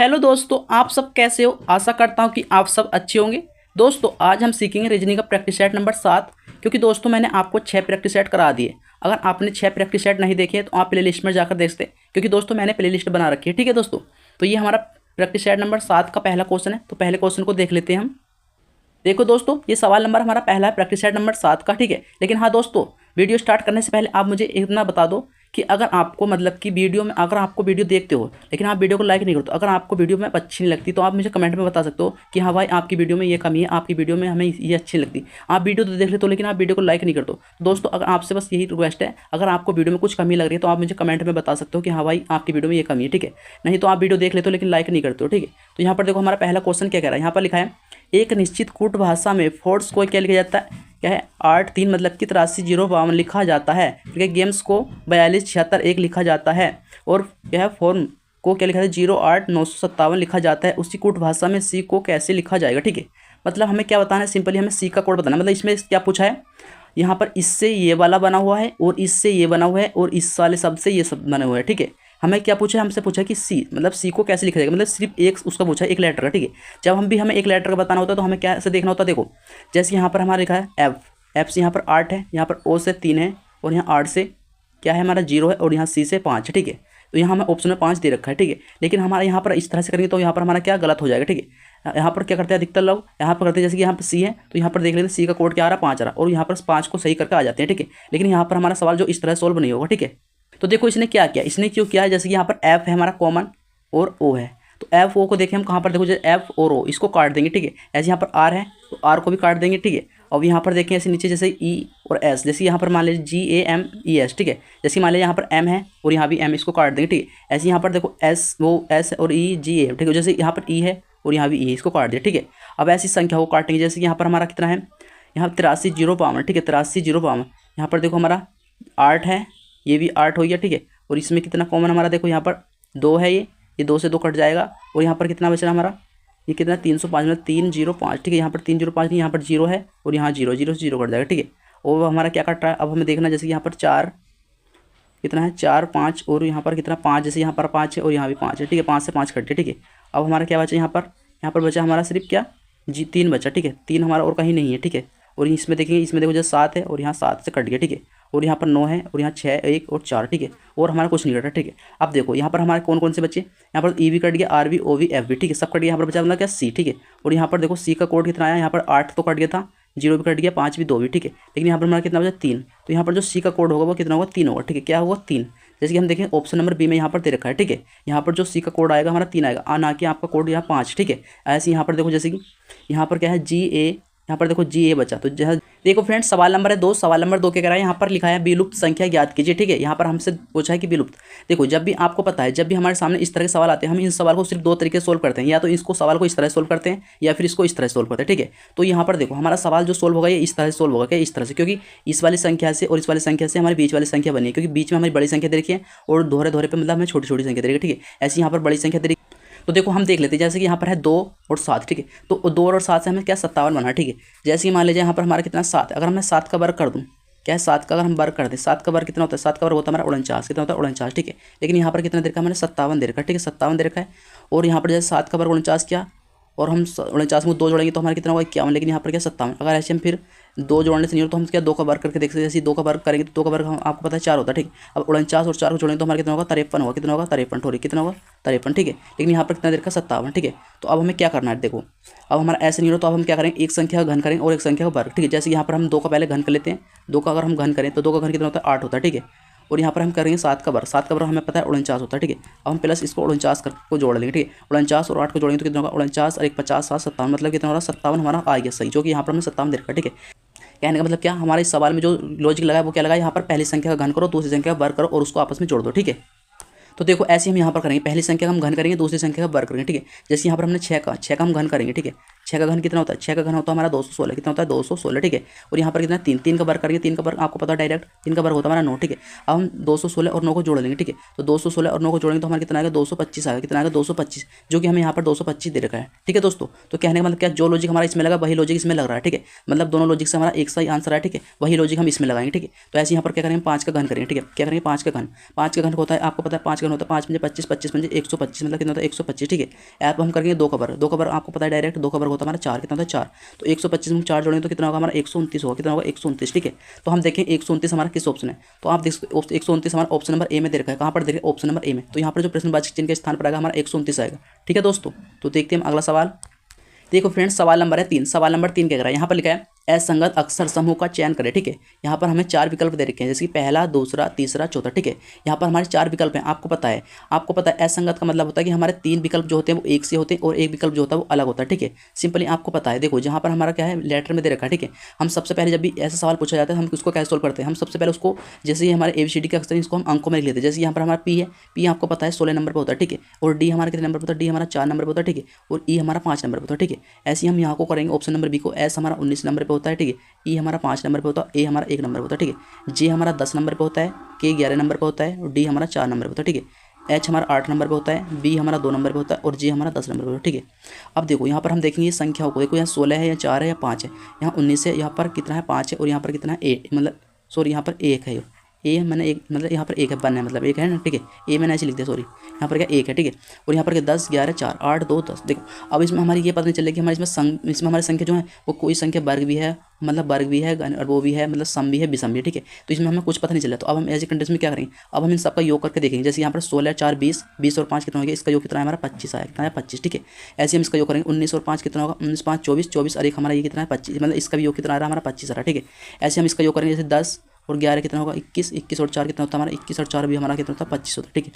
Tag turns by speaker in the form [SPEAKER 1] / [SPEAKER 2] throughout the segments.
[SPEAKER 1] Hello दोस्तों, आप सब कैसे हो। आशा करता हूँ कि आप सब अच्छे होंगे। दोस्तों आज हम सीखेंगे रीजनिंग का प्रैक्टिस सेट नंबर 7, क्योंकि दोस्तों मैंने आपको 6 प्रैक्टिस सेट करा दिए। अगर आपने 6 प्रैक्टिस सेट नहीं देखे तो आप प्ले लिस्ट में जाकर देखते, क्योंकि दोस्तों मैंने प्ले लिस्ट बना रखी है। ठीक है दोस्तों, तो ये हमारा प्रैक्टिस सेट नंबर 7 का पहला क्वेश्चन है। तो पहले क्वेश्चन को देख लेते हैं हम। देखो दोस्तों, ये सवाल नंबर हमारा पहला है प्रैक्टिस सेट नंबर 7 का। ठीक है, लेकिन हाँ दोस्तों, वीडियो स्टार्ट करने से पहले आप मुझे इतना बता दो कि अगर आपको मतलब कि वीडियो में अगर आपको वीडियो देखते हो लेकिन आप वीडियो को लाइक नहीं करते, अगर आपको वीडियो में अच्छी नहीं लगती तो आप मुझे कमेंट में बता सकते हो कि हाँ भाई आपकी वीडियो में ये कमी है, आपकी वीडियो में हमें ये अच्छी लगती। आप वीडियो तो देख लेते हो लेकिन आप वीडियो को लाइक नहीं करते हो। दोस्तों अगर आपसे बस यही रिक्वेस्ट है, अगर आपको वीडियो में कुछ कमी लग रही है तो आप मुझे कमेंट में बता सकते हो कि हाँ भाई आपकी वीडियो में ये कमी है। ठीक है, नहीं तो आप वीडियो देख लेते हो लेकिन लाइक नहीं करते हो। ठीक है, तो यहाँ पर देखो हमारा पहला क्वेश्चन क्या कह रहा है। यहाँ पर लिखा है एक निश्चित कूट भाषा में फोर्स को क्या लिखा जाता है, क्या है 8 3 मतलब कि 83 0 लिखा जाता है। ठीक है, गेम्स को 42 76 1 लिखा जाता है और क्या है फॉर्म को क्या लिखा है 0 8 957 लिखा जाता है। उसी कूट भाषा में सी को कैसे लिखा जाएगा। ठीक है, मतलब हमें क्या बताना है, सिंपली हमें सी का कोड बताना है। मतलब इसमें क्या पूछा है, यहाँ पर इससे ये वाला बना हुआ है और इससे ये बना हुआ है और इस वाले सब से ये सब बने हुए हैं। ठीक है, हमें क्या पूछा है, हमसे पूछा है कि सी मतलब सी को कैसे लिखा जाएगा, मतलब सिर्फ एक उसका पूछा है एक लेटर का। ठीक है, जब हमें एक लेटर का बताना होता है तो हमें कैसे देखना होता है। देखो जैसे यहाँ पर हमारा लिखा है एफ, एफ से यहाँ पर 8 है, यहाँ पर ओ से 3 है और यहाँ 8 से क्या है हमारा 0 है और यहाँ सी से 5 है। ठीक है, तो यहाँ हमें ऑप्शन में 5 दे रखा है। ठीक है, लेकिन हमारे यहाँ पर इस तरह से करेंगे तो यहाँ पर हमारा क्या गलत हो जाएगा। ठीक है, यहाँ पर क्या करते हैं अधिकतर लोग, यहाँ पर करते हैं जैसे कि यहाँ पर सी है तो यहाँ पर देख लेते हैं सी का कोड क्या आ रहा है 5 आ रहा है और यहाँ पर 5 को सही करके आ जाते हैं। ठीक है, लेकिन यहाँ पर हमारा सवाल जो इस तरह सोल्व नहीं होगा। ठीक है, तो देखो इसने क्या किया, इसने क्यों किया है, जैसे कि यहाँ पर एफ है हमारा कॉमन और ओ है, तो एफ ओ को देखें हम कहाँ पर, देखो जैसे एफ और ओ इसको काट देंगे। ठीक है, ऐसे यहाँ पर आर है तो आर को भी काट देंगे। ठीक है, और यहाँ पर देखें ऐसे नीचे जैसे ई और एस, जैसे यहाँ पर मान लीजिए जी ए एम ई एस। ठीक है, जैसे मान लीजिए यहाँ पर एम है और यहाँ भी एम, इसको काट देंगे। ठीक है, ऐसे यहाँ पर देखो एस वो एस और ई जी ए। ठीक है, जैसे यहाँ पर ई है और यहाँ भी ई है, इसको काट दिया। ठीक है, अब ऐसी संख्या को काटेंगे, जैसे कि यहाँ पर हमारा कितना है, यहाँ 83 0 ठीक है 83 0 यहाँ पर देखो हमारा 8 है, ये भी 8 हो गया। ठीक है, और इसमें कितना कॉमन हमारा, देखो यहाँ पर 2 है, ये 2 से 2 कट जाएगा और यहाँ पर कितना बच रहा है हमारा, ये कितना 305 मतलब 305। ठीक है, यहाँ पर 305 नहीं, यहाँ पर 0 है और यहाँ 0 0 से 0 कट जाएगा। ठीक है, और हमारा क्या कट रहा है, अब हमें देखना जैसे यहाँ पर 4 कितना है 4 5 और यहाँ पर कितना 5, जैसे यहाँ पर 5 है और यहाँ भी 5 है। ठीक है, 5 से 5 कट गया। ठीक है, अब हमारा क्या बचा, यहाँ पर बचा हमारा सिर्फ क्या 3 बचा। ठीक है, 3 हमारा और कहीं नहीं है। ठीक है, और इसमें देखेंगे, इसमें देखो जैसे 7 है और यहाँ 7 से कट गया। ठीक है, और यहाँ पर 9 है और यहाँ 6 1 और 4। ठीक है, और हमारा कुछ नहीं कटा। ठीक है, अब देखो यहाँ पर हमारे कौन कौन से बच्चे, यहाँ पर ई भी कट गया, आर भी ओ भी एफ भी। ठीक है, सब कट गया। यहाँ पर बचा मतलब क्या सी। ठीक है, और यहाँ पर देखो सी का कोड कितना आया, यहाँ पर 8 तो कट गया था, 0 भी कट गया, 5 भी 2 भी। ठीक है, लेकिन यहाँ पर हमारा कितना बचा 3, तो यहाँ पर जो सी का कोड होगा वो कितना होगा 3 होगा। ठीक है, क्या होगा 3, जैसे कि हम देखें ऑप्शन नंबर बी में यहाँ पर दे रखा है। ठीक है, यहाँ पर जो सी का कोड आएगा हमारा 3 आएगा, ना कि आपका कोड यहाँ 5। ठीक है, ऐसे यहाँ पर देखो जैसे कि यहाँ पर क्या है जी ए, यहाँ पर देखो जी ए बचा, तो जैसे देखो फ्रेंड्स सवाल नंबर है 2, सवाल नंबर 2 क्या कह रहा है, यहाँ पर लिखा है विलुप्त संख्या ज्ञात कीजिए। ठीक है, यहाँ पर हमसे पूछा है कि विलुप्त, देखो जब भी आपको पता है जब भी हमारे सामने इस तरह के सवाल आते हैं हम इन सवाल को सिर्फ 2 तरीके से सोल्व करते हैं, या तो इसको सवाल को इस तरह से सोल्व करते हैं या फिर इसको इस तरह से सोल्व करते हैं। ठीक है, तो यहाँ पर देखो हमारा सवाल जो सोल्व होगा ये इस तरह से सोल्व होगा, क्या इस तरह से, क्योंकि इस वाली संख्या से और इस वाली संख्या से हमारी बीच वाली संख्या बनी है, क्योंकि बीच में हमारी बड़ी संख्या दे रखी है और दोहरे दोहरे पे मतलब हमें छोटी छोटी संख्या दे रखी है। ठीक है, ऐसे यहाँ पर बड़ी संख्या दे रखी। तो देखो हम देख लेते हैं, जैसे कि यहाँ पर है 2 और 7। ठीक है, तो 2 और 7 से हमें क्या 57 बना। ठीक है, जैसे कि मान लीजिए यहाँ पर हमारा कितना 7, अगर मैं 7 का वर्ग कर दूँ, क्या है 7 का अगर हम वर्ग कर दें, 7 का वर्ग कितना होता है, 7 का वर्ग होता है हमारा 49, कितना होता है 49। ठीक है, लेकिन यहाँ पर कितना दे रखा है, मैंने 57 दे रखा है। ठीक है, 57 दे रखा है, और यहाँ पर जैसे 7 का वर्ग 49 किया और हम 49 में 2 जोड़ेंगे तो हमारा कितना होगा 51, लेकिन यहाँ पर क्या 57। अगर ऐसे हम फिर 2 जोड़ने से नहीं हो तो हम क्या 2 का वर्ग करके देख सकते हैं, जैसे 2 का वर्ग करेंगे तो 2 का वर्ग हम आपको पता है 4 होता है। ठीक, अब 49 और 4 को जोड़ेंगे तो हमारा कितना होगा 53 होगा, कितना होगा 53 थोड़ी कितना होगा 53। ठीक है, लेकिन यहाँ पर कितना देर का 57। ठीक है, तो अब हमें क्या करना है, देखो अब हमारा ऐसे नहीं हो तो अब हम क्या करेंगे, एक संख्या का घन करेंगे और एक संख्या का वर्ग। ठीक है, जैसे यहाँ पर हम 2 का पहले घन कर लेते हैं, 2 का अगर हम घन करें तो 2 का घन कितना होता है 8 होता है। ठीक है, और यहाँ पर हम करेंगे 7 का वर्ग, 7 का वर्ग हमें पता है 49 होता है। ठीक है, अब हम प्लस इसको 49 को जोड़ लेंगे। ठीक है, 49 और 8 को जोड़ेंगे तो कितना होगा 49 और 1 50 7 57, मतलब कितना होगा 57 हमारा आ गया सही, जो कि यहाँ पर हमने 57 दे रखा है। ठीक है, कहने का मतलब क्या, हमारे इस सवाल में जो लॉजिक लगा है वो क्या लगा, यहाँ पर पहली संख्या का घन करो, दूसरी संख्या का वर्ग करो और उसको आपस में जोड़ दो। ठीक है, तो देखो ऐसे हम यहाँ पर करेंगे, पहली संख्या का हम घन करेंगे, दूसरी संख्या का वर्ग करेंगे। ठीक है, जैसे यहाँ पर हमने 6 का हम घन करेंगे। ठीक है, 6 का घन कितना होता है, 6 का घन होता है हमारा 216, कितना होता है 216, ठीक है। और यहाँ पर कितना 3, 3 का वर्ग करेंगे, 3 का वर्ग आपको पता है डायरेक्ट, 3 का वर्ग होता है हमारा 9, ठीक है। अब हम 216 और 9 को जोड़ लेंगे, ठीक है। तो 216 और 9 को जोड़ेंगे तो हमारा कितना आएगा 225 आएगा, कितना आएगा 225, जो कि हमें यहाँ पर 225 दे रखा है, ठीक है दोस्तों। तो कहने का मतलब क्या, जो लॉजिक हमारा इसमें लगा वही लॉजिक इसमें लग रहा है, ठीक है। मतलब दोनों लॉजिक से हमारा एक सही आंसर है, ठीक है। वही लॉजिक हम इसमें लगाएंगे, ठीक है। तो ऐसे यहाँ पर क्या करेंगे 5 का घन करेंगे, ठीक है। क्या करेंगे 5 का घन, 5 का घन होता है आपको पता है 5 का घन होता है 5 पंजे 25, 25 पंजे 125, मतलब कितना होता है 125, ठीक है। ऐप हम करेंगे 2 का वर्ग, 2 का वर्ग आपको पता है डायरेक्ट, 2 का वर्ग होता है हमारा 4, कितना होता है 4। तो 125 में 4 जोड़ेंगे तो कितना होगा हमारा 129 होगा, कितना होगा 129, ठीक है। तो हम देखें 129 हमारा किस ऑप्शन है, तो आप देख 129 हमारा ऑप्शन नंबर ए में दे रखा है। कहाँ पर दे रखा है, ऑप्शन नंबर ए में। तो यहाँ पर जो प्रश्नवाचक चिन्ह के स्थान पर आएगा हमारा 129 आएगा, ठीक है दोस्तों। तो देखते हैं हम अगला सवाल। देखो फ्रेंड्स सवाल नंबर है 3, सवाल नंबर 3 क्या कह रहा है, यहाँ पर लिखा है असंगत अक्षर समूह का चयन करें, ठीक है। यहाँ पर हमें 4 विकल्प दे रखे हैं, जैसे कि पहला, दूसरा, तीसरा, चौथा, ठीक है। यहाँ पर हमारे 4 विकल्प हैं, आपको पता है असंगत का मतलब होता है कि हमारे 3 विकल्प जो होते हैं वो एक से होते हैं और एक विकल्प जो होता है वो अलग होता है, ठीक है। सिंपली आपको पता है, देखो जहाँ पर हमारा क्या है लेटर में दे रखा है, ठीक है। हम सबसे पहले जब भी ऐसा सवाल पूछा जाता है हम उसको कैसे सोल्व करते हैं, हम सबसे पहले उसको जैसे ही हमारे ABCD के अक्षर इसको हम अंकों में लिख लेते हैं। जैसे यहाँ पर हमारा P है, P आपको पता है 16 नंबर पर होता है, ठीक है। और D हमारा कितने नंबर पर होता है, D हमारा 4 नंबर पर होता है, ठीक है। और E हमारा 5 नंबर पर होता है, ठीक है। ऐसे ही हम यहाँ को करेंगे ऑप्शन नंबर B को, S हमारा 19 नंबर पर होता है, ठीक है। E हमारा 5 नंबर पे होता है, A हमारा 1 नंबर पे होता है, ठीक है। J हमारा 10 नंबर पे होता है, K 11 नंबर पे होता है और D हमारा 4 नंबर पे होता है, ठीक है। H हमारा 8 नंबर पे होता है, B हमारा 2 नंबर पे होता है और J हमारा 10 नंबर पे होता है, ठीक है। अब देखो यहाँ पर हम देखेंगे संख्याओं को, देखो यहाँ 16 है या 4 है या 5 है, यहाँ 19 है, यहाँ पर कितना है 5 है और यहाँ पर कितना है 8, मतलब सॉरी यहाँ पर 1 है, ए मैंने एक मतलब यहाँ पर 1 है, 1 है मतलब 1 है ना, ठीक है। ए मैंने ऐसे लिख दिया, सॉरी यहाँ पर क्या 1 है, ठीक है। और यहाँ पर क्या 10 11 4 8 2 10, देखो अब इसमें हमारी ये पता नहीं चलेगी हमारे इसमें हमारी संख्या जो है वो कोई संख्या वर्ग भी है, मतलब वर्ग भी है और वो भी है, मतलब सम भी है विषम भी है, ठीक है। तो इसमें हमें कुछ पता नहीं चला। तो अब हम ऐसी कंडीशन में क्या करेंगे, अब हम इन सबका योग करके देखेंगे। जैसे यहाँ पर 16 4 20, 20 और 5 कितना हो गया, इसका योग कितना है हमारा 25 आया, कितना है 25, ठीक है। ऐसे हम इसका योग करेंगे 19 और 5 कितना होगा, 19 5 24, 24 और एक हमारा ये कितना है 25, मतलब इसका भी योग कितना आ रहा है हमारा 25 आ रहा है, ठीक है। ऐसे हम इसका योग करेंगे, जैसे 10 और 11 कितना होगा 21, 21 और 4 कितना होता है हमारा 21 और 4 भी हमारा कितना होता है 25 होता है, ठीक है।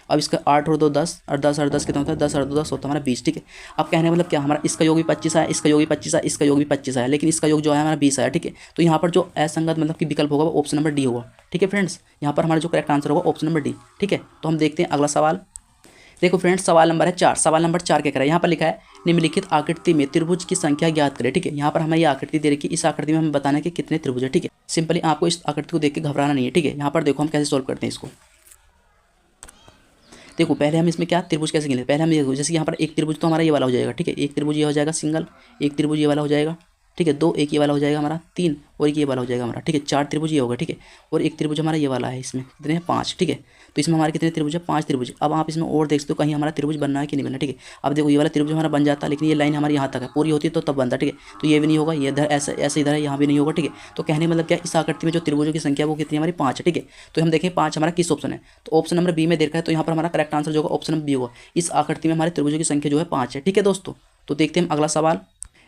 [SPEAKER 1] अब इसका 8 और 2 10 और 10 और 10 कितना होता है 10 और 2 10 होता है हमारा 20, ठीक है। अब कहने का मतलब क्या, हमारा इसका योग भी 25 आया, इसका योग भी 25 आया, इसका योग भी 25 आया, लेकिन इसका योग जो है हमारा 20 आया, ठीक है। तो यहाँ पर जो असंगत मतलब कि विकल्प होगा वो ऑप्शन नंबर डी होगा, ठीक है फ्रेंड्स। यहाँ पर हमारा जो करेक्ट आंसर होगा ऑप्शन नंबर डी, ठीक है। तो हम देखते हैं अगला सवाल। देखो फ्रेंड्स सवाल नंबर है 4, सवाल नंबर 4 क्या कह रहा है, यहाँ पर लिखा है निम्नलिखित आकृति में त्रिभुज की संख्या ज्ञात करें, ठीक है। यहाँ पर हमें ये आकृति दे रखी है, इस आकृति में हमें बताना है कि कितने त्रिभुज है, ठीक है। सिंपली आपको इस आकृति को देख के घबराना नहीं है, ठीक है। यहाँ पर देखो हम कैसे सोल्व करते हैं इसको। देखो पहले हम इसमें क्या त्रिभुज कैसे गिनते हैं, पहले हम देखो जैसे यहाँ पर एक त्रिभुज तो हमारा ये वाला हो जाएगा, ठीक है। एक त्रिभुज ये हो जाएगा सिंगल, एक त्रिभुज ये वाला हो जाएगा, ठीक है। 2 एक ये वाला हो जाएगा हमारा, 3 और एक ये वाला हो जाएगा हमारा, ठीक है। 4 त्रिभुज ये होगा, ठीक है। और एक त्रिभुज हमारा ये वाला है, इसमें कितने हैं 5, ठीक है। तो इसमें हमारे कितने त्रिभुज है 5 त्रिभुज। अब आप इसमें और देख सकते हो कहीं हमारा त्रिभुज बनना है कि नहीं बनना, ठीक है। अब देखो ये वाला त्रिभुज हमारा बन जाता है, लेकिन ये लाइन हमारी यहाँ तक है, पूरी होती तो तब बनता, ठीक है। तो ये भी नहीं होगा, ये इधर ऐसा ऐसे इधर है, यहाँ भी नहीं होगा, ठीक है। तो कहने मतलब क्या, इस आकृति में जो त्रिभुजों की संख्या वो कितनी हमारी 5 है, ठीक है। तो हम देखें 5 हमारा किस ऑप्शन है, तो ऑप्शन नंबर बी में देखा है। तो यहाँ पर हमारा करेक्ट आंसर जो होगा ऑप्शन नंबर बी होगा। इस आकृति में हमारे त्रिभुजों की संख्या जो है 5 है, ठीक है दोस्तों। तो देखते हैं हम अगला सवाल।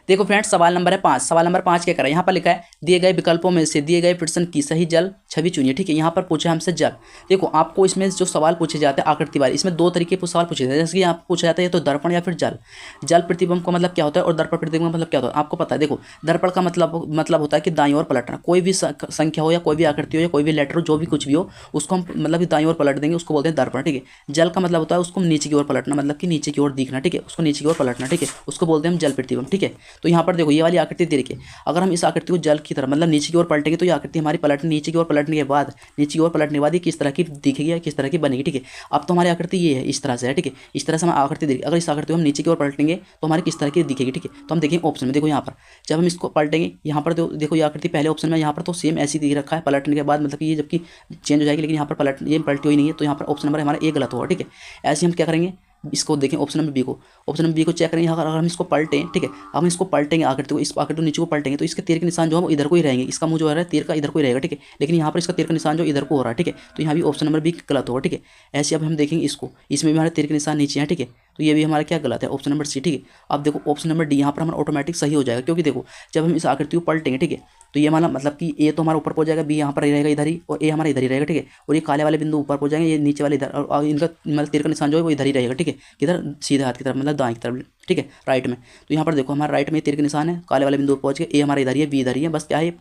[SPEAKER 1] देखो फ्रेंड्स सवाल नंबर है 5, सवाल नंबर 5 क्या कर रहा है, यहाँ पर लिखा है दिए गए विकल्पों में से दिए गए प्रश्न की सही जल छवि चुनिए, ठीक है। यहाँ पर पूछा हमसे जल। देखो आपको इसमें जो सवाल पूछे जाते हैं आकृति वाले, इसमें 2 तरीके के सवाल पूछे जाते हैं। जैसे कि आप पूछा जाता है तो दर्पण या फिर जल। जल प्रतिबिंब का मतलब क्या होता है और दर्पण प्रतिबिंब का मतलब क्या होता है आपको पता है। देखो दर्पण का मतलब होता है कि दाईं ओर पलटना, कोई भी संख्या हो या कोई भी आकृति हो या कोई भी लेटर हो, जो भी कुछ भी हो उसको हम मतलब दाईं ओर पलट देंगे, उसको बोलते हैं दर्पण, ठीक है। जल का मतलब होता है उसको नीचे की ओर पलटना, मतलब कि नीचे की ओर दिखना, ठीक है। उसको नीचे की ओर पलटना, ठीक है, उसको बोलते हैं हम जल प्रतिबिंब, ठीक है। तो यहाँ पर देखो ये वाली आकृति दे रखी है, अगर हम इस आकृति को जल की तरह मतलब नीचे की ओर पलटेंगे तो ये आकृति हमारी पलटने नीचे की ओर पलटने के बाद ये किस तरह की दिखेगी या किस तरह की बनेगी, ठीक है। अब तो हमारी आकृति ये है, इस तरह से है, ठीक है। इस तरह से हम आकृति देखेंगे, अगर इस आकृति को हम नीचे की ओर पलटेंगे तो हमारी किस तरह की दिखेगी, ठीक है। तो हम देखेंगे ऑप्शन में, देखो यहाँ पर जब हम इसको पलटेंगे यहाँ पर देखो ये आकृति पहले ऑप्शन में यहाँ पर तो सेम ऐसी दिख रखा है, पलटने के बाद मतलब कि ये जबकि चेंज हो जाएगी, लेकिन यहाँ पर ये पलटी हुई नहीं है। तो यहाँ पर ऑप्शन नंबर हमारा ए गलत होगा, ठीक है। ऐसे हम क्या करेंगे, इसको देखें ऑप्शन नंबर बी को, ऑप्शन नंबर बी को चेक करेंगे। अगर हम इसको पलटें, ठीक है, हम इसको पलटेंगे आकृति को, इस आकृति को नीचे को पलटेंगे तो इसके तीर के निशान जो है वो इधर को ही रहेंगे, इसका मुंह जो है तीर का इधर को ही रहेगा, ठीक है। लेकिन यहाँ पर इसका तीर का निशान जो इधर को हो रहा है, ठीक है। तो यहाँ भी ऑप्शन नंबर बी गलत होगा, ठीक है। ऐसे अब हम देखेंगे इसको, इसमें भी हमारे तीर के निशान नीचे हैं, ठीक है। तो ये भी हमारा क्या गलत है, ऑप्शन नंबर सी, ठीक है। अब देखो ऑप्शन नंबर डी यहाँ पर हमारा ऑटोमेटिक सही हो जाएगा, क्योंकि देखो जब हम इस आकृति को पलटेंगे, ठीक है, तो ये हमारा मतलब कि ए तो हमारा ऊपर पहुंच जाएगा, बी यहाँ पर रहेगा इधर ही और ए हमारा इधर ही रहेगा, ठीक है। और ये काले वाले बिंदु ऊपर पहुंच जाएंगे, ये नीचे वाले इधर, और इनका मतलब तीर का निशान जो है वो इधर ही रहेगा, ठीक है। किधर, सीधे हाथ की तरफ मतलब दाएं की तरफ, ठीक है, राइट में। तो यहाँ पर देखो हमारा राइट में तीर के निशान है, काले वाले बिंदु पहुंच गए, ए हमारा इधर ही है, बी इधर ही है, बस क्या है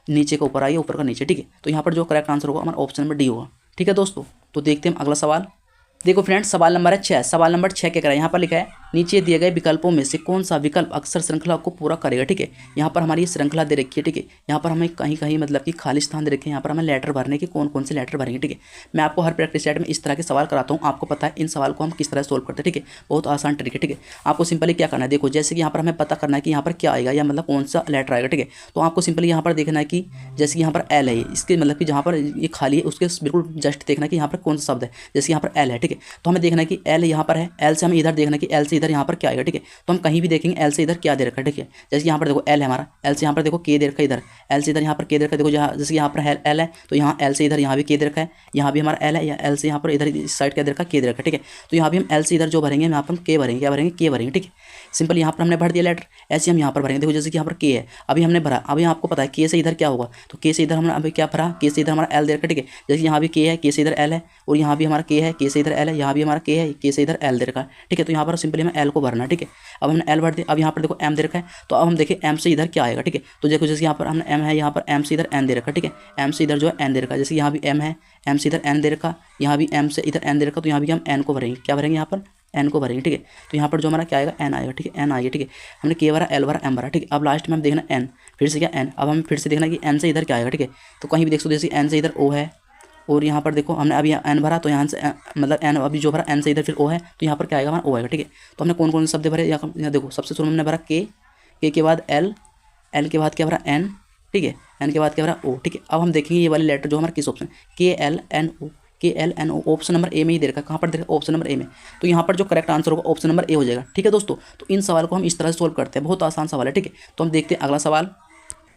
[SPEAKER 1] नीचे का ऊपर आइए, ऊपर का नीचे, ठीक है। तो यहाँ पर जो करेक्ट आंसर होगा हमारा ऑप्शन नंबर डी होगा, ठीक है दोस्तों। तो देखते हैं हम अगला सवाल। देखो फ्रेंड्स सवाल नंबर है 6, सवाल नंबर 6 क्या करा है, यहाँ पर लिखा है नीचे दिए गए विकल्पों में से कौन सा विकल्प अक्सर श्रृंखला को पूरा करेगा। ठीक है, यहाँ पर हमारी श्रृंखला दे रखी है। ठीक है, यहाँ पर हमें कहीं कहीं मतलब कि खाली स्थान दे रखे हैं, यहाँ पर हमें लेटर भरने के कौन कौन से लेटर भरेंगे। ठीक है, मैं आपको हर प्रैक्टिस सेट में इस तरह के सवाल कराता हूँ, आपको पता है इन सवाल को हम किस तरह सोल्व करते हैं। ठीक है, बहुत आसान तरीके। ठीक है, आपको सिंपली क्या करना है, देखो जैसे कि यहाँ पर हमें पता करना है कि यहाँ पर क्या आएगा या मतलब कौन सा लेटर आएगा। ठीक है, तो आपको सिंपली यहाँ पर देखना है कि जैसे कि यहाँ पर एल है, इसके मतलब कि जहाँ पर ये खाली है उसके बिल्कुल जस्ट देखना है कि यहाँ पर कौन सा शब्द है। जैसे यहाँ पर एल है, ठीक है, तो हमें देखना है कि एल यहाँ पर है, एल से हमें इधर देखना है कि एल से इधर यहाँ पर क्या आएगा। ठीक है, तो हम कहीं भी देखेंगे एल से इधर क्या दे रखा है। ठीक है, जैसे यहाँ पर देखो एल है हमारा, एल से यहाँ पर देखो के दे रखा है, इधर एल से इधर यहाँ पर के दे रखा है। देखो जहाँ जैसे यहाँ पर एल है तो यहाँ एल से इधर यहाँ भी के दे रखा है, यहाँ भी हमारा एल है, या एल से यहाँ पर इधर इस साइड क्या दे रखा है, के दे रखा है। ठीक है, तो यहाँ भी हम एल से इधर जो भरेंगे यहाँ पर हम के भरेंगे, क्या भरेंगे, के भरेंगे। ठीक है, सिंपल यहाँ पर हमने भर दिया लेटर, ऐसे हम यहाँ पर भरेंगे। देखो जैसे कि यहाँ पर के है, अभी हमने भरा, अभी आपको पता है के से इधर क्या होगा, तो के से इधर हमने अभी क्या भरा, के से इधर हमारा एल दे रखा है। ठीक है, जैसे यहाँ भी के है, के से इधर एल है, और यहाँ भी हमारा के है, के से इधर एल है, यहाँ भी हमारा के है, के से इधर एल दे रखा है। ठीक है, तो यहाँ पर सिंपली हमें एल को भरना है। ठीक है, अब हमने एल भर दिया, अब यहाँ पर देखो एम दे रखा है, तो अब हम देखें एम से इधर क्या आएगा। ठीक है, तो देखो जैसे यहाँ पर हमने एम है, यहाँ पर एम से इधर एन दे रखा है। ठीक है, एम से इधर जो है एन दे रखा है, जैसे यहाँ भी एम है, एम से इधर एन दे रखा, यहाँ भी एम से इधर एन दे रखा, तो यहाँ भी हम एन को भरेंगे, क्या भरेंगे, यहाँ पर एन को भरेंगे। ठीक है, तो यहाँ पर जो हमारा क्या आएगा, एन आएगा। ठीक है, एन आएगा। ठीक है, हमने के भरा, एल भरा, एम भरा। ठीक है, अब लास्ट में हम देखना एन, फिर से क्या एन, अब हमें फिर से देखना कि एन से इधर क्या आएगा। ठीक है, तो कहीं भी देख सकते जैसे एन से इधर ओ है, और यहाँ पर देखो हमने अभी एन भरा, तो यहाँ से मतलब एन अभी जो भरा एन से इधर फिर ओ है, तो यहाँ पर क्या आएगा, हमारा ओ आएगा। ठीक है, तो हमने कौन कौन से शब्द भरे, यहाँ देखो सबसे शुरू में हमने भरा के बाद एल, एल के बाद क्या भरा एन। ठीक है, एन के बाद क्या भरा ओ। ठीक है, अब हम देखेंगे ये वाले लेटर जो हमारा किस ऑप्शन, के L N O, K L N O, option number A में ही दे रखा है। कहाँ पर दे रखा है, ऑप्शन नंबर ए में, तो यहाँ पर जो करेक्ट आंसर होगा ऑप्शन नंबर ए हो जाएगा। ठीक है दोस्तों, तो इन सवाल को हम इस तरह से सोल्व करते हैं, बहुत आसान सवाल है। ठीक है, तो हम देखते हैं अगला सवाल।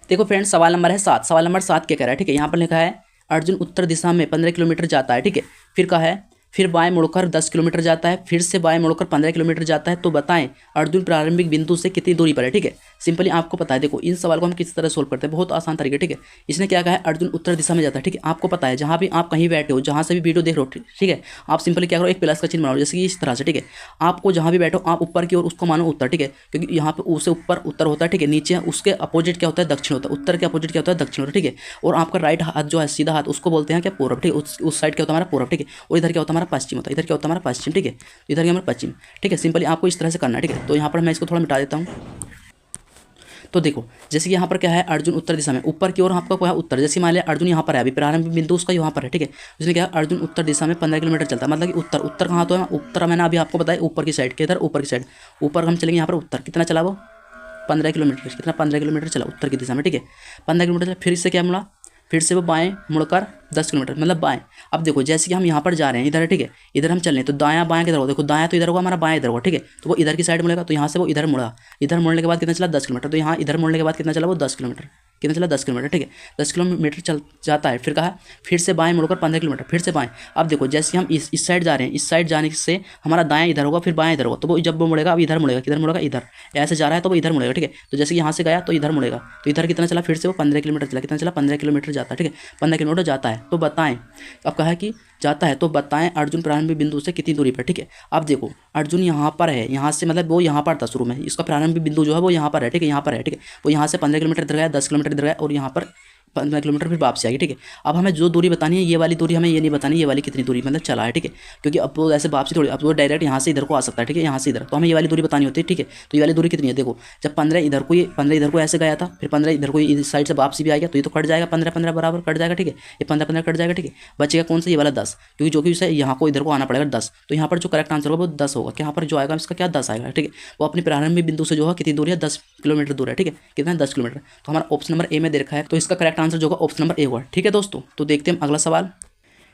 [SPEAKER 1] देखो फ्रेंड्स, सवाल नंबर है 7। सवाल नंबर 7 क्या कह रहा है। ठीक है, यहाँ पर लिखा है अर्जुन उत्तर दिशा में 15 किलोमीटर जाता है। ठीक है, फिर कहा है फिर बाएं मुड़कर 10 किलोमीटर जाता है, फिर से बाएं मुड़कर 15 किलोमीटर जाता है, तो बताएं अर्जुन प्रारंभिक बिंदु से कितनी दूरी पर है। ठीक है, सिंपली आपको पता है, देखो इन सवाल को हम किस तरह सोल्व करते हैं, बहुत आसान तरीके। ठीक है, इसने क्या कहा है, अर्जुन उत्तर दिशा में जाता है। ठीक है, आपको पता है जहाँ भी आप कहीं बैठे हो, जहाँ से भी वीडियो देख रहे हो, ठीक है, आप सिंपली क्या करो, एक प्लस का चिन्ह बनाओ, जैसे कि इस तरह से। ठीक है, आपको जहाँ भी बैठो आप ऊपर की ओर उसको मानो उत्तर। ठीक है, क्योंकि यहाँ पे उससे ऊपर उत्तर होता है। ठीक है, नीचे उसके अपोजिट क्या होता है, दक्षिण होता है। उत्तर के अपोजिट क्या होता है, दक्षिण होता है। ठीक है, और आपका राइट हाथ जो है सीधा हाथ, उसको बोलते हैं क्या, पूर्व। ठीक है, उस साइड क्या होता है हमारा पूर्व। ठीक है, और इधर क्या होता है हमारा पश्चिम होता है, इधर क्या होता है हमारा पश्चिम। ठीक है, इधर क्या हमारा पश्चिम। ठीक है, सिंपली आपको इस तरह से करना है। ठीक है, तो यहाँ पर मैं इसको थोड़ा मिटा देता हूँ। तो देखो जैसे कि यहाँ पर क्या है, अर्जुन उत्तर दिशा में, ऊपर की ओर आपका क्या है, उत्तर। जैसे मान लिया अर्जुन यहाँ पर है, अभी प्रारंभिक बिंदु उसका यहाँ पर है। ठीक है, उसने क्या है, अर्जुन उत्तर दिशा में 15 किलोमीटर चलता है, मतलब कि उत्तर। उत्तर कहाँ तो है, उत्तर मैंने अभी आपको बताया ऊपर की साइड के, इधर ऊपर की साइड, ऊपर हम चलेंगे यहाँ पर उत्तर। कितना चला वो, 15 किलोमीटर। कितना, 15 किलोमीटर चला उत्तर की दिशा में। ठीक है, 15 किलोमीटर चला, फिर इससे क्या मिला, फिर से वो बाएं मुड़कर 10 किलोमीटर, मतलब बाएं। अब देखो जैसे कि हम यहाँ पर जा रहे हैं, इधर है। ठीक है, इधर हम चल रहे हैं, तो दायां बायां किधर होगा, देखो दायां तो इधर होगा, हमारा बायां इधर होगा। ठीक है, तो वो इधर की साइड मुड़ेगा, तो यहाँ से वो इधर मुड़ा, इधर मुड़ने के बाद कितना चला, 10 किलोमीटर। तो यहाँ इधर मुड़ने के बाद कितना चला, वो 10 किलोमीटर। कितना चला, 10 किलोमीटर। ठीक है, 10 किलोमीटर चल जाता है। फिर कहा फिर से बाएं मुड़कर 15 किलोमीटर, फिर से बाएं। अब देखो जैसे हम इस साइड जा रहे हैं, इस साइड जाने से हमारा दायां इधर होगा, फिर बायां इधर होगा, तो वो जब वो मुड़ेगा अब इधर मुड़ेगा, किधर मुड़ेगा, इधर। ऐसे जा रहा है तो वो इधर मुड़ेगा। ठीक है, तो जैसे यहाँ से गया तो इधर मुड़ेगा, तो इधर कितना चला, फिर से वो 15 किलोमीटर चला। कितना चला, 15 किलोमीटर जाता है। ठीक है, 15 किलोमीटर जाता है, तो बताएं, अब कहा कि जाता है तो बताएं अर्जुन प्रारंभिक बिंदु से कितनी दूरी पर। ठीक है, अब देखो अर्जुन यहाँ पर है, यहाँ से मतलब वो यहाँ पर था शुरू में, इसका प्रारंभिक बिंदु जो है वो यहाँ पर है। ठीक है, यहाँ पर है। ठीक है, वो यहाँ से 15 किलोमीटर इधर गया, 10 किलोमीटर इधर गया, और यहाँ पर 15 किलोमीटर फिर वापसी आएगी। ठीक है, अब हमें जो दूरी बतानी है, ये वाली दूरी हमें ये नहीं बतानी ये वाली कितनी दूरी मतलब चला है। ठीक है, क्योंकि अब वो ऐसे वापसी थोड़ी, अब वो डायरेक्ट यहाँ से इधर को आ सकता है। ठीक है, यहाँ से इधर, तो हमें ये वाली दूरी बतानी होती है। ठीक है, तो ये वाली दूरी कितनी है, देखो जब 15 इधर को, ये 15 इधर को ऐसे गया था, फिर 15 इधर को इस साइड से वापसी भी आएगा, तो ये तो कट जाएगा, 15 बराबर कट जाएगा। ठीक है, ये 15 कट जाएगा। ठीक है, बचेगा कौन सा, ये वाला 10, क्योंकि जो कि उसे यहाँ को इधर को आना पड़ेगा 10, तो यहाँ पर जो करेक्ट आंसर होगा वो 10 होगा। यहाँ पर जो आएगा इसका क्या, 10 आएगा। ठीक है, वो अपने प्रारंभिक बिंदु से जो है कितनी दूर है, 10 किलोमीटर दूर है। ठीक है, कितना, 10 किलोमीटर। तो हमारा ऑप्शन नंबर ए में दे रखा है, तो इसका करेक्ट आंसर जो होगा ऑप्शन नंबर ए होगा। ठीक है दोस्तों, तो देखते हैं अगला सवाल।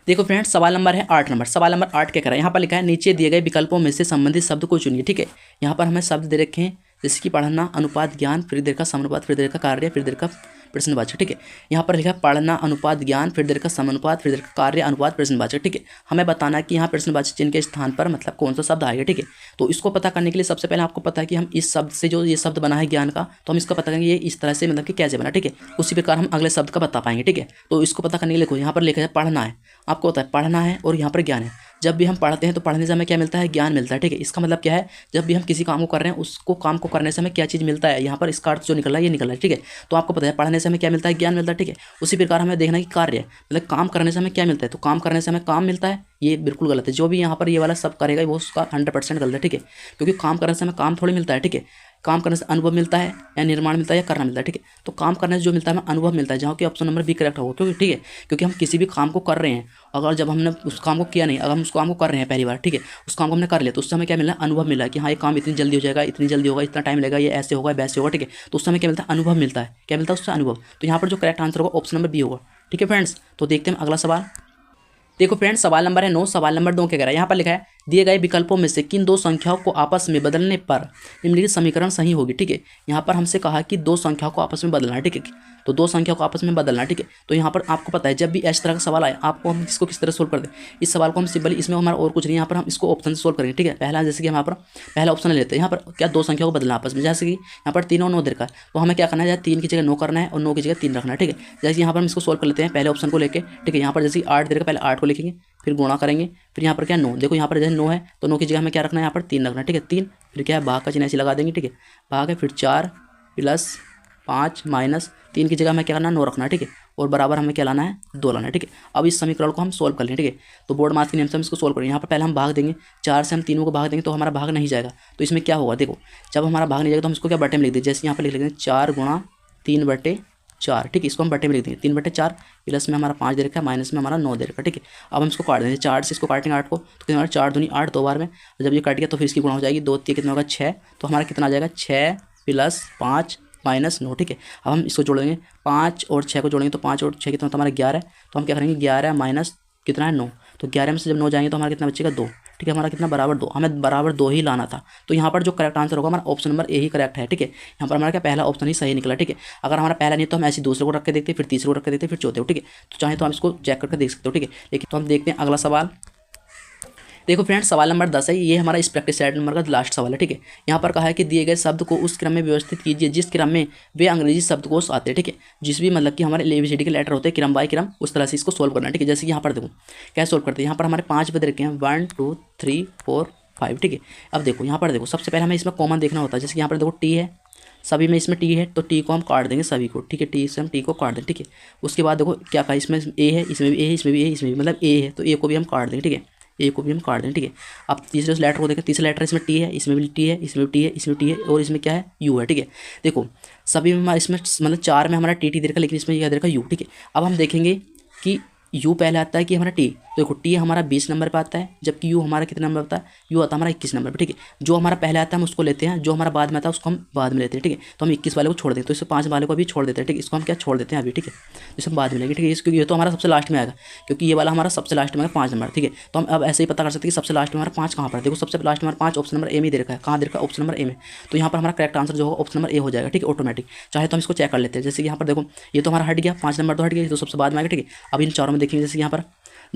[SPEAKER 1] देखो फ्रेंड्स, सवाल नंबर है 8 नंबर। सवाल नंबर 8 क्या कर रहा है, यहाँ पर लिखा है नीचे दिए गए विकल्पों में से संबंधित शब्द को चुनिए। ठीक है, यहाँ पर हमें शब्द दे रखे हैं, जैसे कि पढ़ना, अनुपात, ज्ञान, फिर देर का समानुपात, फिर देर का कार्य, फिर देर का प्रश्नवाचक। ठीक है, यहाँ पर लिखा है पढ़ना, अनुपात, ज्ञान, फिर देर का समानुपात, फिर देर का कार्य, अनुपात, प्रश्नवाचक। ठीक है, हमें बताना है कि यहाँ प्रश्नवाचक चिन्ह के स्थान पर मतलब कौन सा शब्द आएगा। ठीक है, तो इसको पता करने के लिए सबसे पहले आपको पता है कि हम इस शब्द से जो ये शब्द बना है ज्ञान का, तो हम इसका पता करेंगे ये इस तरह से मतलब कि कैसे बना। ठीक है, उसी प्रकार हम अगले शब्द का बता पाएंगे। ठीक है, तो इसको पता करने के लिए देखो यहाँ पर लिखा है पढ़ना है, आपको होता है पढ़ना है और यहाँ पर ज्ञान है। जब भी हम पढ़ते हैं तो पढ़ने से हमें क्या मिलता है, ज्ञान मिलता है, ठीक है। इसका मतलब क्या है, जब भी हम किसी काम को कर रहे हैं उसको काम को करने से हमें क्या चीज़ मिलता है, यहाँ पर इसका अर्थ जो निकल रहा है ये निकल रहा है, ठीक है। तो आपको पता है पढ़ने से हमें क्या मिलता है, ज्ञान मिलता है, ठीक है। उसी प्रकार हमें देखना है कि कार्य मतलब काम करने से हमें क्या मिलता है, तो काम करने से हमें काम मिलता है, ये बिल्कुल गलत है। जो भी यहाँ पर ये वाला सब करेगा वो उसका 100% गलत है, ठीक है। क्योंकि काम करने से हमें काम थोड़ी मिलता है, ठीक है। काम करने से अनुभव मिलता है या निर्माण मिलता है या करना मिलता है, ठीक है। तो काम करने से जो मिलता है हमें अनुभव मिलता है, जहाँ कि ऑप्शन नंबर बी करेक्ट होगा, क्योंकि ठीक है, क्योंकि हम किसी भी काम को कर रहे हैं, अगर जब हमने उस काम को किया नहीं, अगर हम उस काम को कर रहे हैं पहली बार, ठीक है, उस काम को हमने कर लिया तो उससे हमें क्या मिला है, अनुभव मिला है कि हाँ ये काम इतनी जल्दी हो जाएगा, इतनी जल्दी होगा, इतना टाइम लगेगा, ये ऐसे होगा वैसे होगा, ठीक है। तो उससे हमें क्या मिलता है, अनुभव मिलता है। क्या मिलता है उससे, अनुभव। तो यहाँ पर जो करेक्ट आंसर होगा ऑप्शन नंबर बी होगा, ठीक है फ्रेंड्स। तो देखते हैं अगला सवाल। देखो फ्रेंड्स, सवाल नंबर है 9। सवाल नंबर 2 क्या कह रहा है, यहाँ पर लिखा है दिए गए विकल्पों में से किन दो संख्याओं को आपस में बदलने पर निम्नलिखित समीकरण सही होगी, ठीक है। यहाँ पर हमसे कहा कि दो संख्याओं को आपस में बदलना है, ठीक है। तो दो संख्याओं को आपस में बदलना है, ठीक है। तो यहाँ पर आपको पता है जब भी इस तरह का सवाल आए आपको हम इसको किस तरह सोल्व कर दें। इस सवाल को हम सिंपली, इसमें हमारा और कुछ नहीं, यहाँ पर हम इसको ऑप्शन से सोल्व करेंगे, ठीक है। पहला जैसे कि हम यहाँ पर पहला ऑप्शन लेते हैं, यहाँ पर क्या दो संख्या को बदलना आपस में, जैसे कि यहाँ पर 3 और 9 दे रखा है, तो हमें क्या करना है, 3 की जगह 9 करना है और 9 की जगह 3 रखना है, ठीक है। जैसे यहाँ पर हम इसको सोल्व कर लेते हैं पहले ऑप्शन को लेकर, ठीक है। यहाँ पर जैसे 8 दे रखा, पहले 8 को लिखेंगे, फिर गुणा करेंगे, फिर यहाँ पर क्या 9, देखो यहाँ पर जैसे 9 है तो 9 की जगह हमें क्या रखना है, यहाँ पर 3 रखना है, ठीक है। 3 फिर क्या है, भाग का चिन्ह ऐसे लगा देंगे, ठीक है। भाग है, फिर 4 प्लस 5 माइनस 3 की जगह हमें क्या करना है, 9 रखना है, ठीक है। और बराबर हमें क्या लाना है, 2 लाना है, ठीक है। अब इस समीकरण को हम सोल्व कर लें, ठीक है। तो बोर्ड मास के नियम से हम इसको सोल्व करेंगे। यहाँ पर पहले हम भाग देंगे, 4 से हम 3 को भाग देंगे तो हमारा भाग नहीं जाएगा। तो इसमें क्या होगा, देखो जब हमारा भाग नहीं जाएगा तो हम इसको क्या बटे में लिख देंगे, जैसे यहाँ पर लिख लेंगे 4 गुणा 3/4, ठीक है। इसको हम बटे में लिख देंगे 3/4, प्लस में हमारा 5 दे रखा है, माइनस में हमारा 9 दे रखा है, ठीक है। अब हम इसको काट देंगे, 4 से इसको काटेंगे 8 को, तो हमारा 4 दूनी 8 दो बार में, जब ये कट गया तो फिर इसकी गुणा हो जाएगी, 2 3 कितना होगा 6, तो हमारा कितना आ जाएगा 6 प्लस 5 माइनस 9, ठीक है। अब हम इसको जोड़ देंगे, 5 और 6 को जोड़ेंगे तो 5 और 6 कितना होता है हमारा 11, तो हम क्या करेंगे 11 माइनस कितना है 9, तो 11 में से जब 9 जाएंगे तो हमारा कितना बचेगा 2, ठीक है। हमारा कितना बराबर 2, हमें बराबर 2 ही लाना था। तो यहाँ पर जो करेक्ट आंसर होगा हमारा ऑप्शन नंबर ए ही करेक्ट है, ठीक है। यहाँ पर हमारा क्या पहला ऑप्शन ही सही निकला, ठीक है। अगर हमारा पहला नहीं तो हम ऐसे दूसरे को रख के देखते, फिर तीसरे को रख के देखते, फिर चौथे को, ठीक है। तो चाहे तो हम इसको चेक करके देख सकते हो, ठीक है। लेकिन तो हम देखते हैं अगला सवाल। देखो फ्रेंड्स, सवाल नंबर 10 है, ये हमारा इस प्रैक्टिस सेट नंबर का लास्ट सवाल है, ठीक है। यहाँ पर कहा है कि दिए गए शब्द को उस क्रम में व्यवस्थित कीजिए जिस क्रम में वे अंग्रेजी शब्दकोश आते हैं, ठीक है। जिस भी मतलब कि हमारे ABCD के लेटर होते हैं क्रम बाय क्रम, उस तरह से इसको सोल्व करना है, ठीक है। जैसे कि यहाँ पर देखो क्या सोल्व करते हैं, यहाँ पर हमारे 5 पद रखे हैं, 1 2 3 4 5, ठीक है। अब देखो यहाँ पर देखो सबसे पहले हमें इसमें कॉमन देखना होता है, जैसे कि यहाँ पर देखो टी है, सभी में इसमें टी है तो टी को हम काट देंगे सभी को, ठीक है। टी से हम टी को काट देंगे, ठीक है। उसके बाद देखो क्या कहा, इसमें ए है, इसमें भी ए है, इसमें भी ए है, इसमें भी मतलब ए है, तो ए को भी हम काट देंगे, ठीक है। ए को भी हम काट दें, ठीक है। अब तीसरे उस लेटर को देखें, तीसरा लेटर इसमें टी है, इसमें भी टी है, इसमें भी टी है, इसमें टी है और इसमें क्या है यू है, ठीक है। देखो सभी में हमारा इसमें मतलब 4 में हमारा टी दे रखा, लेकिन इसमें क्या दे रखा यू, ठीक है। अब हम देखेंगे कि यू पहले आता है कि हमारा टी, तो देखो टी हमारा 20 नंबर पे आता है, जबकि यू हमारा कितना नंबर आता है, यू आता है हमारा 21 नंबर पे, ठीक है। जो हमारा पहले आता है हम उसको लेते हैं, जो हमारा बाद में आता है उसको हम बाद में लेते हैं, ठीक है। तो हम 21 वाले को छोड़ देते हैं, तो इसे 5 वाले को भी छोड़ देते हैं, ठीक है। इसको हम क्या छोड़ देते हैं अभी, ठीक है। इसे हम बाद में लेंगे, ठीक है। क्योंकि ये तो हमारा सबसे लास्ट में आएगा, क्योंकि ये वाला हमारा सबसे लास्ट में आएगा 5 नंबर, ठीक है। तो हम अब ऐसे ही पता कर सकते हैं कि सबसे लास्ट में हमारा 5 कहाँ पर है। देखो सबसे लास्ट में हमारा 5 ऑप्शन नंबर ए में दे रखा है, कहाँ दे रखा है, ऑप्शन नंबर ए में। तो यहाँ पर हमारा करेक्ट आंसर जो होगा ऑप्शन नंबर ए हो जाएगा, ठीक है, ऑटोमेटिक। चाहे तो हम इसको चेक कर लेते हैं, जैसे कि यहाँ पर देखो ये तो हमारा हट गया, 5 नंबर तो हट गया, तो सबसे बाद में आएगा, ठीक है। अब इन चारों में देखेंगे, जैसे यहाँ पर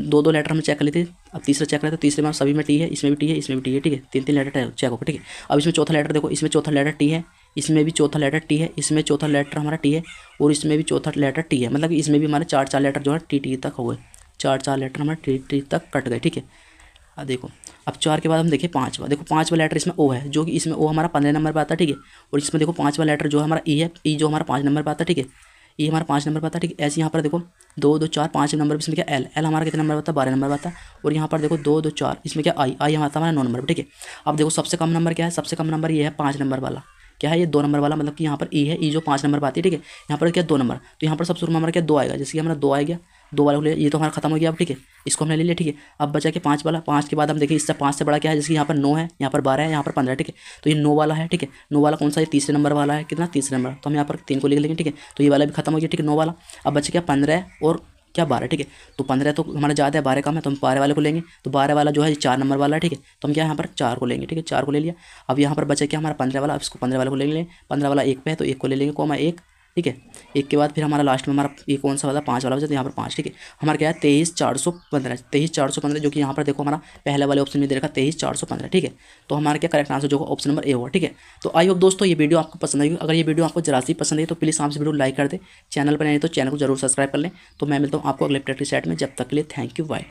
[SPEAKER 1] 2 लेटर हम चेक कर लेते हैं, अब तीसरा चेक करते हैं, तीसरे में सभी में टी है, इसमें भी टी है, इसमें भी टी है, ठीक है। 3 लेटर चेक होगा, ठीक है। अब इसमें चौथा लेटर देखो, इसमें चौथा लेटर टी है, इसमें भी चौथा लेटर टी है, इसमें चौथा लेटर हमारा टी है और इसमें भी चौथा लेटर टी है, मतलब इसमें भी हमारे 4 लेटर जो है टी तक हो गए, 4 लेटर हमारे टी तक कट गए, ठीक है। अब देखो अब 4 के बाद हम देखें 5वां, देखो 5वां लेटर इसमें ओ है, जो कि इसमें ओ हमारा 15 नंबर पर आता है, ठीक है। और इसमें देखो 5वां लेटर जो हमारा ई है, ई जो हमारा 5 नंबर पर आता है, ठीक है। ये हमारा 5 नंबर पर आता है, ठीक है। ऐसे यहाँ पर देखो 2 2 4 5 नंबर इसमें क्या एल, एल हमारा कितने नंबर आता है, 12 नंबर आता है। और यहाँ पर देखो 2 2 4 इसमें क्या आई, आई हमारा 9 नंबर पर, ठीक है। अब देखो सबसे कम नंबर क्या है, सबसे कम नंबर ये है 5 नंबर वाला, क्या है ये 2 नंबर वाला, मतलब कि यहाँ पर ई है, ई जो 5 नंबर पर आती है, ठीक है। यहाँ पर क्या 2 नंबर, तो यहाँ पर सबसे शुरू में हमारा क्या 2 आएगा, जैसे कि हमारा 2 आ गया, 2 वाला ले, ये तो हमारा खत्म हो गया अब, ठीक है। इसको हमने ले लिया, ठीक है। अब बचा के 5 वाला, 5 के बाद हम देखें इससे 5 से बड़ा क्या है, जैसे यहाँ पर 9 है, यहाँ पर 12 है, यहाँ पर 15 है, ठीक है। तो ये 9 वाला है, ठीक है। 9 वाला कौन सा है, तीसरे नंबर वाला है, कितना तीसरे नंबर, तो हम यहाँ पर 3 को लिख लेंगे, ठीक है। तो ये वाला भी खत्म हो गया, ठीक है, 9 वाला। अब बचे क्या 15 और क्या 12, ठीक है। तो 15 तो हमारा ज़्यादा है, 12 कम है, तो हम 12 वाले को लेंगे। तो 12 वाला जो है 4 नंबर वाला है, ठीक है। तो हम क्या यहाँ पर 4 को लेंगे, ठीक है, 4 को ले लिया। अब यहाँ पर बचे क्या हमारा 15 वाला, अब इसको 15 वाले को ले लेंगे, 15 वाला 1 पे है तो 1 को ले लेंगे, कोमा 1 ठीक है। एक के बाद फिर हमारा लास्ट में हमारा ये कौन सा वाला 5 वाला बचा, तो यहाँ पर 5, ठीक है। हमारा क्या है 23,415 जो कि यहाँ पर देखो हमारा पहले वाले ऑप्शन में दे रखा 23,415, ठीक है। तो हमारा क्या करेक्ट आंसर जो ऑप्शन नंबर ए होगा, ठीक है। तो आई होप दोस्तों ये वीडियो आपको पसंद आई। अगर ये वीडियो आपको जरा सी पसंद आई तो प्लीज़ आपसे वीडियो लाइक कर दे, चैनल पर नहीं तो चैनल को जरूर सब्सक्राइब कर लें। तो मैं मिलता हूँ आपको अगले प्रैक्टिस सेट में, जब तक के लिए थैंक यू, बाय।